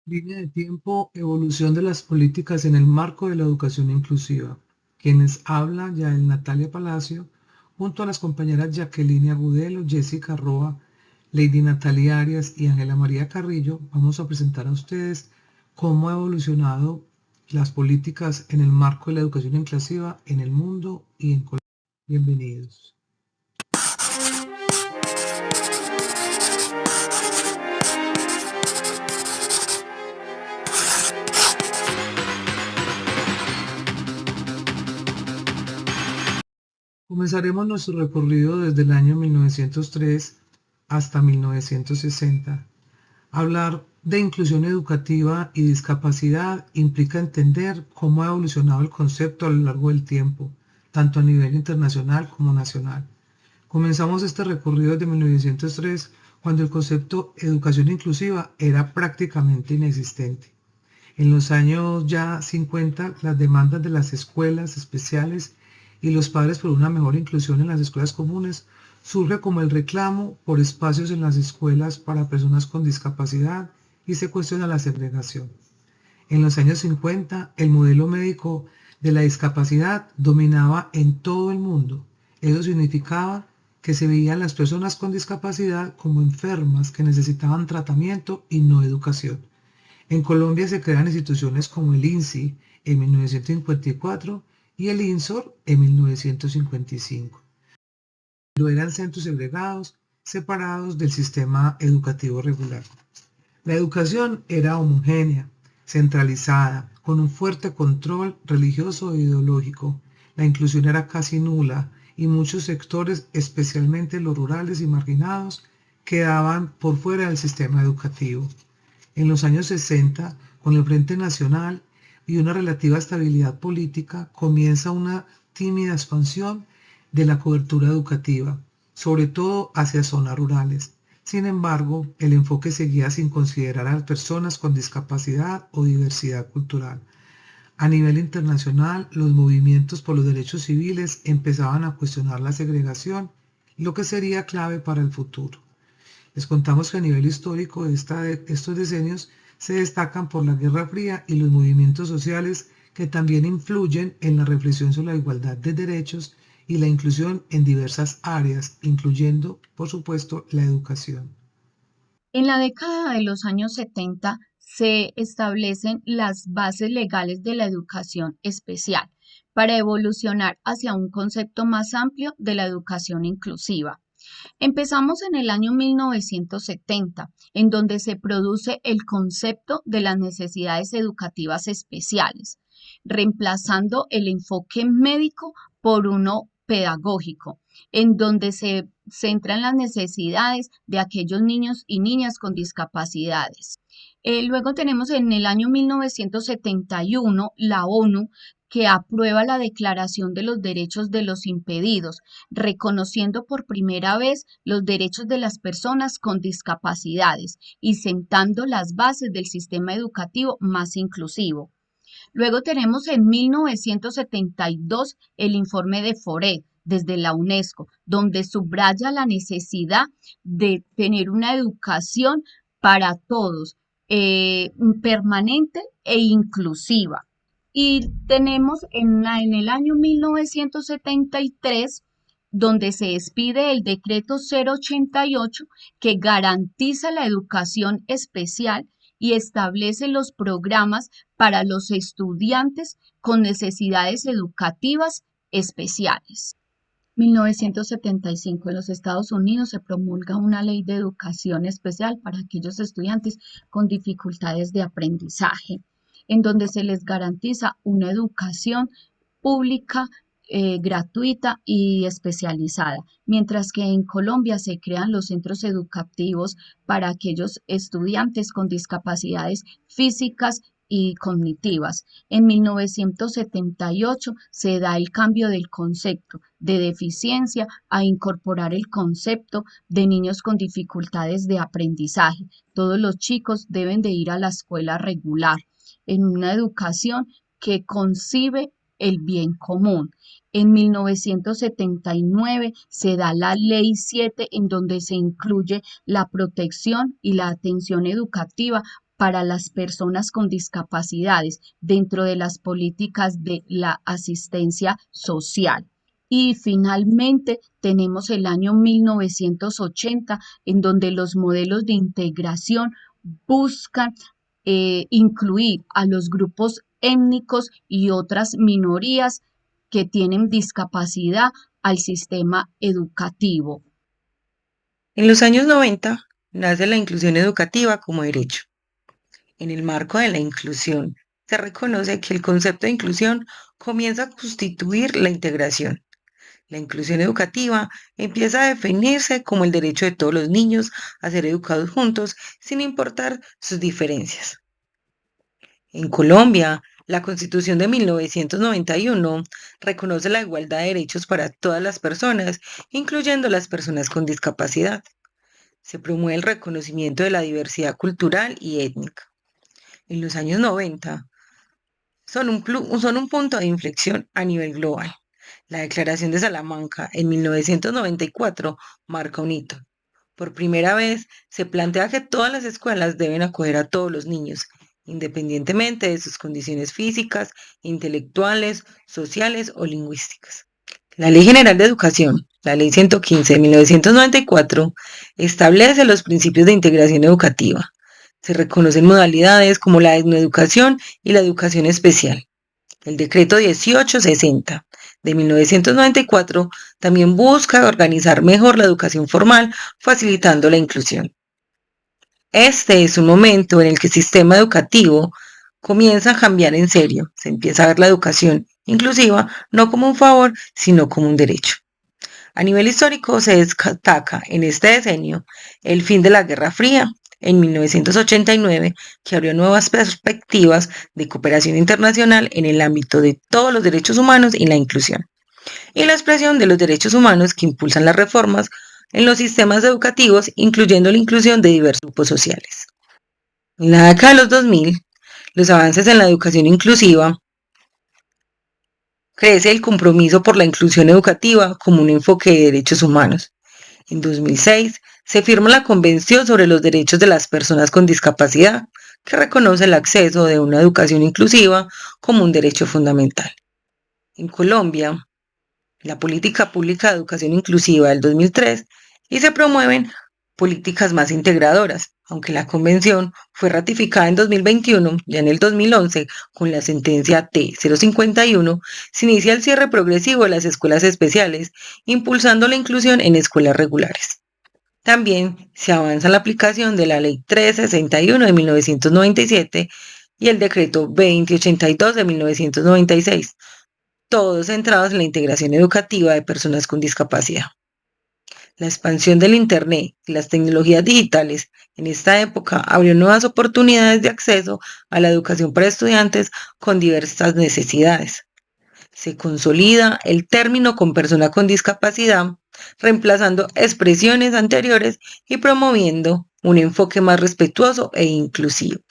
Línea de tiempo, evolución de las políticas en el marco de la educación inclusiva. Quienes habla Yael Natalia Palacio, junto a las compañeras Jacqueline Agudelo, Jessica Roa, Lady Natalia Arias y Ángela María Carrillo, vamos a presentar a ustedes cómo ha evolucionado las políticas en el marco de la educación inclusiva en el mundo y en Colombia. Bienvenidos. Comenzaremos nuestro recorrido desde el año 1903 hasta 1960. Hablar de inclusión educativa y discapacidad implica entender cómo ha evolucionado el concepto a lo largo del tiempo, tanto a nivel internacional como nacional. Comenzamos este recorrido desde 1903, cuando el concepto educación inclusiva era prácticamente inexistente. En los años ya 50, las demandas de las escuelas especiales y los padres por una mejor inclusión en las escuelas comunes surge como el reclamo por espacios en las escuelas para personas con discapacidad y se cuestiona la segregación. En los años 50, el modelo médico de la discapacidad dominaba en todo el mundo. Eso significaba que se veían las personas con discapacidad como enfermas que necesitaban tratamiento y no educación. En Colombia se crean instituciones como el INSI en 1954 y el INSOR en 1955. Pero eran centros segregados, separados del sistema educativo regular. La educación era homogénea, centralizada, con un fuerte control religioso e ideológico. La inclusión era casi nula y muchos sectores, especialmente los rurales y marginados, quedaban por fuera del sistema educativo. En los años 60, con el Frente Nacional y una relativa estabilidad política, comienza una tímida expansión de la cobertura educativa, sobre todo hacia zonas rurales. Sin embargo, el enfoque seguía sin considerar a las personas con discapacidad o diversidad cultural. A nivel internacional, los movimientos por los derechos civiles empezaban a cuestionar la segregación, lo que sería clave para el futuro. Les contamos que a nivel histórico estos decenios se destacan por la Guerra Fría y los movimientos sociales que también influyen en la reflexión sobre la igualdad de derechos y la inclusión en diversas áreas, incluyendo, por supuesto, la educación. En la década de los años 70 se establecen las bases legales de la educación especial para evolucionar hacia un concepto más amplio de la educación inclusiva. Empezamos en el año 1970, en donde se produce el concepto de las necesidades educativas especiales, reemplazando el enfoque médico por uno pedagógico, en donde se centran las necesidades de aquellos niños y niñas con discapacidades. Luego tenemos en el año 1971 la ONU que aprueba la Declaración de los Derechos de los Impedidos, reconociendo por primera vez los derechos de las personas con discapacidades y sentando las bases del sistema educativo más inclusivo. Luego tenemos en 1972 el informe de FORED desde la UNESCO, donde subraya la necesidad de tener una educación para todos, permanente e inclusiva. Y tenemos en el año 1973 donde se expide el decreto 088 que garantiza la educación especial y establece los programas para los estudiantes con necesidades educativas especiales. 1975 en los Estados Unidos se promulga una ley de educación especial para aquellos estudiantes con dificultades de aprendizaje, en donde se les garantiza una educación pública, gratuita y especializada, mientras que en Colombia se crean los centros educativos para aquellos estudiantes con discapacidades físicas y cognitivas. En 1978 se da el cambio del concepto de deficiencia a incorporar el concepto de niños con dificultades de aprendizaje. Todos los chicos deben de ir a la escuela regular en una educación que concibe el bien común. En 1979 se da la Ley 7 en donde se incluye la protección y la atención educativa para las personas con discapacidades dentro de las políticas de la asistencia social. Y finalmente tenemos el año 1980, en donde los modelos de integración buscan incluir a los grupos étnicos y otras minorías que tienen discapacidad al sistema educativo. En los años 90 nace la inclusión educativa como derecho. En el marco de la inclusión, se reconoce que el concepto de inclusión comienza a constituir la integración. La inclusión educativa empieza a definirse como el derecho de todos los niños a ser educados juntos sin importar sus diferencias. En Colombia, la Constitución de 1991 reconoce la igualdad de derechos para todas las personas, incluyendo las personas con discapacidad. Se promueve el reconocimiento de la diversidad cultural y étnica. En los años 90 son un punto de inflexión a nivel global. La Declaración de Salamanca en 1994 marca un hito. Por primera vez se plantea que todas las escuelas deben acoger a todos los niños, independientemente de sus condiciones físicas, intelectuales, sociales o lingüísticas. La Ley General de Educación, la Ley 115 de 1994, establece los principios de integración educativa. Se reconocen modalidades como la etnoeducación y la educación especial. El Decreto 1860 de 1994 también busca organizar mejor la educación formal, facilitando la inclusión. Este es un momento en el que el sistema educativo comienza a cambiar en serio. Se empieza a ver la educación inclusiva no como un favor, sino como un derecho. A nivel histórico se destaca en este decenio el fin de la Guerra Fría en 1989, que abrió nuevas perspectivas de cooperación internacional en el ámbito de todos los derechos humanos y la inclusión, y la expresión de los derechos humanos que impulsan las reformas en los sistemas educativos, incluyendo la inclusión de diversos grupos sociales. En la década de los 2000, los avances en la educación inclusiva crece el compromiso por la inclusión educativa como un enfoque de derechos humanos. En 2006 se firma la Convención sobre los Derechos de las Personas con Discapacidad, que reconoce el acceso de una educación inclusiva como un derecho fundamental. En Colombia, la Política Pública de Educación Inclusiva del 2003 y se promueven políticas más integradoras, aunque la convención fue ratificada en 2021, ya en el 2011, con la sentencia T-051, se inicia el cierre progresivo de las escuelas especiales, impulsando la inclusión en escuelas regulares. También se avanza en la aplicación de la Ley 361 de 1997 y el Decreto 2082 de 1996, todos centrados en la integración educativa de personas con discapacidad. La expansión del Internet y las tecnologías digitales en esta época abrió nuevas oportunidades de acceso a la educación para estudiantes con diversas necesidades. Se consolida el término con persona con discapacidad, reemplazando expresiones anteriores y promoviendo un enfoque más respetuoso e inclusivo.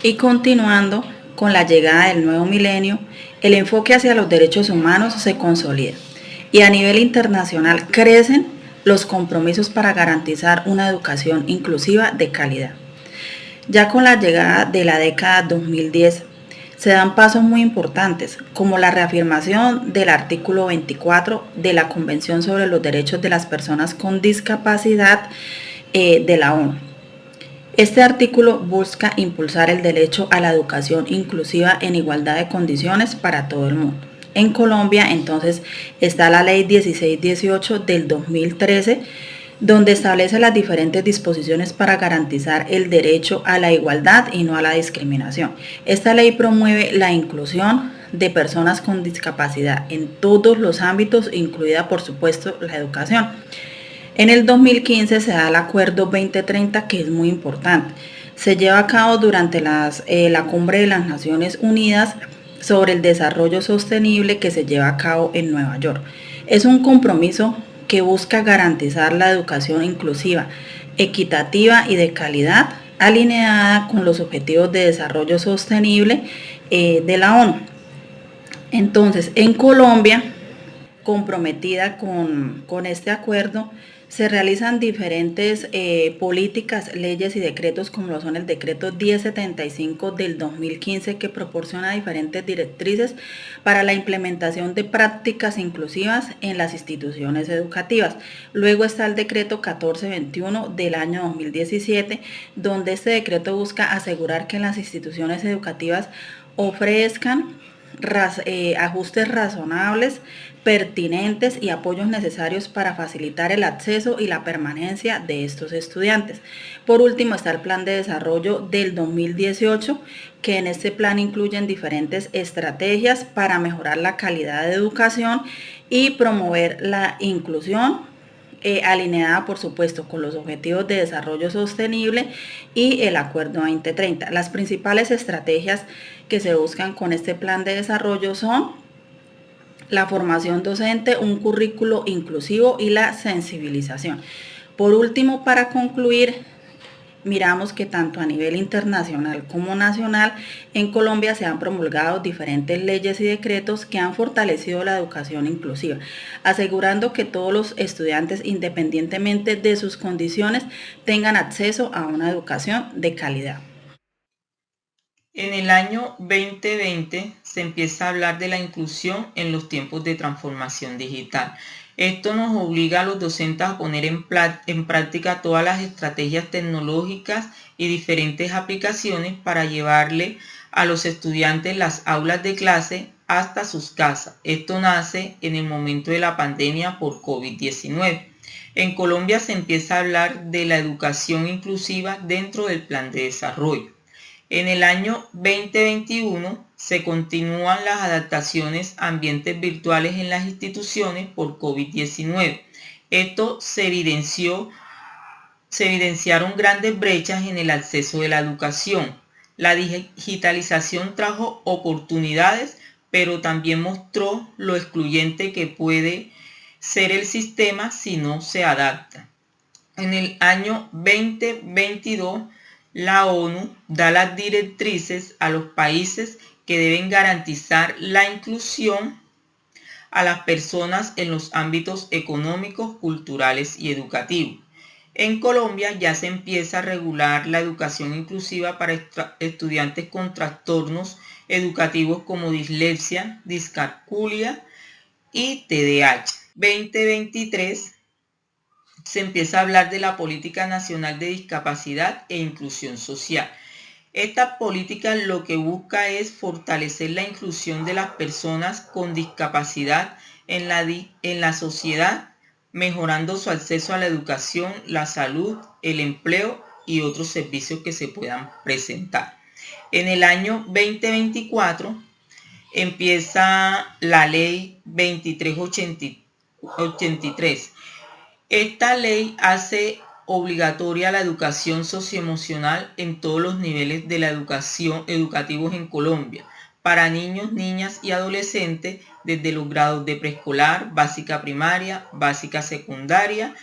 Y continuando con la llegada del nuevo milenio, el enfoque hacia los derechos humanos se consolida y a nivel internacional crecen los compromisos para garantizar una educación inclusiva de calidad. Ya con la llegada de la década 2010, se dan pasos muy importantes, como la reafirmación del artículo 24 de la Convención sobre los Derechos de las Personas con Discapacidad de la ONU. Este artículo busca impulsar el derecho a la educación inclusiva en igualdad de condiciones para todo el mundo. En Colombia, entonces, está la Ley 1618 del 2013, donde establece las diferentes disposiciones para garantizar el derecho a la igualdad y no a la discriminación. Esta ley promueve la inclusión de personas con discapacidad en todos los ámbitos, incluida, por supuesto, la educación. En el 2015 se da el Acuerdo 2030, que es muy importante. Se lleva a cabo durante la Cumbre de las Naciones Unidas sobre el desarrollo sostenible que se lleva a cabo en Nueva York. Es un compromiso que busca garantizar la educación inclusiva, equitativa y de calidad, alineada con los Objetivos de Desarrollo Sostenible de la ONU. Entonces, en Colombia, comprometida con este acuerdo, Se realizan diferentes políticas, leyes y decretos como lo son el decreto 1075 del 2015 que proporciona diferentes directrices para la implementación de prácticas inclusivas en las instituciones educativas. Luego está el decreto 1421 del año 2017, donde este decreto busca asegurar que las instituciones educativas ofrezcan ajustes razonables, pertinentes y apoyos necesarios para facilitar el acceso y la permanencia de estos estudiantes. Por último está el Plan de Desarrollo del 2018, que en este plan incluyen diferentes estrategias para mejorar la calidad de educación y promover la inclusión, alineada por supuesto con los Objetivos de Desarrollo Sostenible y el Acuerdo 2030. Las principales estrategias que se buscan con este plan de desarrollo son la formación docente, un currículo inclusivo y la sensibilización. Por último, para concluir, miramos que tanto a nivel internacional como nacional, en Colombia se han promulgado diferentes leyes y decretos que han fortalecido la educación inclusiva, asegurando que todos los estudiantes, independientemente de sus condiciones, tengan acceso a una educación de calidad. En el año 2020 se empieza a hablar de la inclusión en los tiempos de transformación digital. Esto nos obliga a los docentes a poner en práctica todas las estrategias tecnológicas y diferentes aplicaciones para llevarle a los estudiantes las aulas de clase hasta sus casas. Esto nace en el momento de la pandemia por COVID-19. En Colombia se empieza a hablar de la educación inclusiva dentro del plan de desarrollo. En el año 2021 se continúan las adaptaciones a ambientes virtuales en las instituciones por COVID-19. Esto se evidenciaron grandes brechas en el acceso de la educación. La digitalización trajo oportunidades, pero también mostró lo excluyente que puede ser el sistema si no se adapta. En el año 2022, la ONU da las directrices a los países que deben garantizar la inclusión a las personas en los ámbitos económicos, culturales y educativos. En Colombia ya se empieza a regular la educación inclusiva para estudiantes con trastornos educativos como dislexia, discalculia y TDAH. 2023 se empieza a hablar de la Política Nacional de Discapacidad e Inclusión Social. Esta política lo que busca es fortalecer la inclusión de las personas con discapacidad en la sociedad, mejorando su acceso a la educación, la salud, el empleo y otros servicios que se puedan presentar. En el año 2024 empieza la Ley 2383. Esta ley hace obligatoria la educación socioemocional en todos los niveles de la educación educativos en Colombia, para niños, niñas y adolescentes desde los grados de preescolar, básica primaria, básica secundaria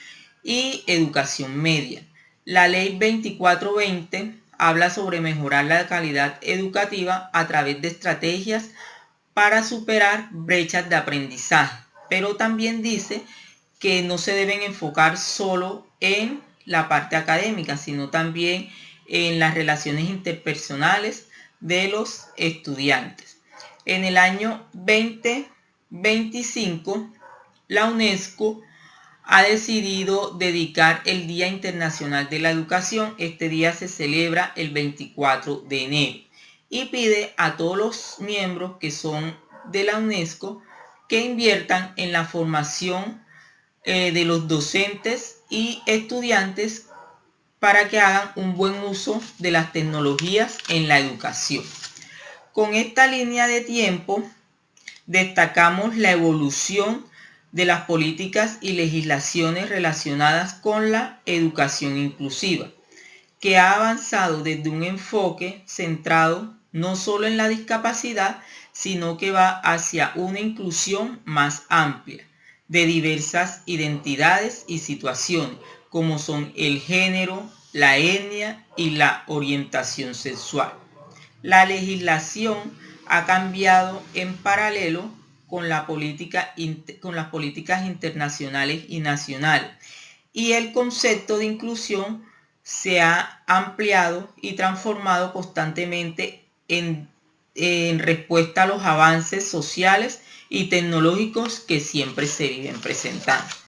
y educación media. La ley 2420 habla sobre mejorar la calidad educativa a través de estrategias para superar brechas de aprendizaje, pero también dice que no se deben enfocar solo en la parte académica, sino también en las relaciones interpersonales de los estudiantes. En el año 2025, la UNESCO ha decidido dedicar el Día Internacional de la Educación. Este día se celebra el 24 de enero y pide a todos los miembros que son de la UNESCO que inviertan en la formación de los docentes y estudiantes para que hagan un buen uso de las tecnologías en la educación. Con esta línea de tiempo destacamos la evolución de las políticas y legislaciones relacionadas con la educación inclusiva, que ha avanzado desde un enfoque centrado no solo en la discapacidad, sino que va hacia una inclusión más amplia de diversas identidades y situaciones, como son el género, la etnia y la orientación sexual. La legislación ha cambiado en paralelo con las políticas internacionales y nacionales, y el concepto de inclusión se ha ampliado y transformado constantemente en respuesta a los avances sociales y tecnológicos que siempre se viven presentando.